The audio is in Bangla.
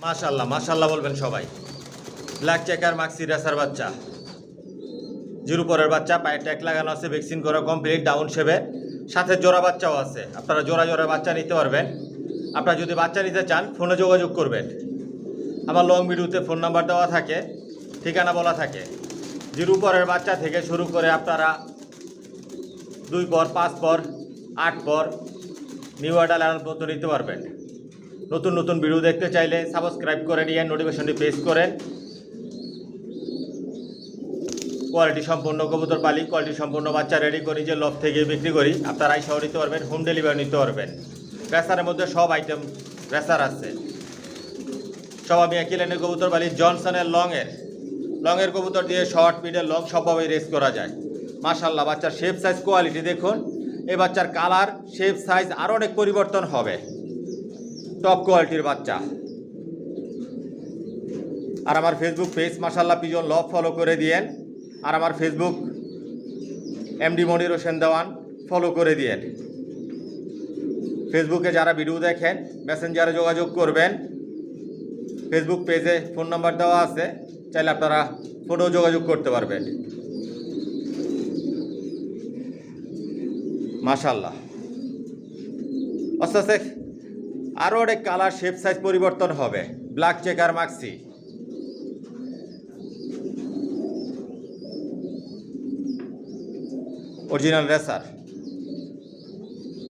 মাশাল্লাহ মাশাল্লাহ বলবেন সবাই। ব্ল্যাক চেকার মাক্সি রেসার বাচ্চা, জিরো পরের বাচ্চা, পায়ে ট্যাগ লাগানো আছে, ভ্যাকসিন করা কমপ্লিট, ডাউন শেপে, সাথে জোড়া বাচ্চাও আছে। আপনারা জোড়া জোড়া বাচ্চা নিতে পারবেন। আপনারা যদি বাচ্চা নিতে চান ফোনে যোগাযোগ করবেন। আমার লং ভিডিওতে ফোন নাম্বার দেওয়া থাকে, ঠিকানা বলা থাকে। জিরো পরের বাচ্চা থেকে শুরু করে আপনারা 2 পর, 5 পর, 8 পর, নিউ অর্ডার পর্যন্ত নিতে পারবেন। নতুন নতুন ভিডিও দেখতে চাইলে সাবস্ক্রাইব করে নিয়ে নোটিফিকেশনটি প্রেস করেন। কোয়ালিটি সম্পূর্ণ কবুতর পালি, কোয়ালিটি সম্পূর্ণ বাচ্চা রেডি করি, যে লব থেকে বিক্রি করি। আপনারা সহ নিতে পারবেন, হোম ডেলিভারি নিতে পারবেন। রেসারের মধ্যে সব আইটেম রেসার আছে। সব আমি একই লাইনের কবুতর পালি। জনসনের লংয়ের কবুতর দিয়ে শর্ট, মিডল, লং সবভাবেই রেস করা যায়। মাশাল্লাহ, বাচ্চার শেপ সাইজ কোয়ালিটি দেখুন। এই বাচ্চার কালার, শেপ সাইজ আরও অনেক পরিবর্তন হবে। টপ কোয়ালিটির বাচ্চা। আর আমার ফেসবুক পেজ মাশাল্লাহ পিজন লভ ফলো করে দিয়েন। আর আমার ফেসবুক এমডি মনির হোসেন দেওয়ান ফলো করে দিয়েন। ফেসবুকে যারা ভিডিও দেখেন মেসেঞ্জারে যোগাযোগ করবেন। ফেসবুক পেজে ফোন নাম্বার দেওয়া আছে, চাইলে আপনারা ফোনেও যোগাযোগ করতে পারবেন। মাশাল্লাহ, আস্তে আস্তে আরও অনেক কালার, শেপ সাইজ পরিবর্তন হবে। Black checker maxi, original racer.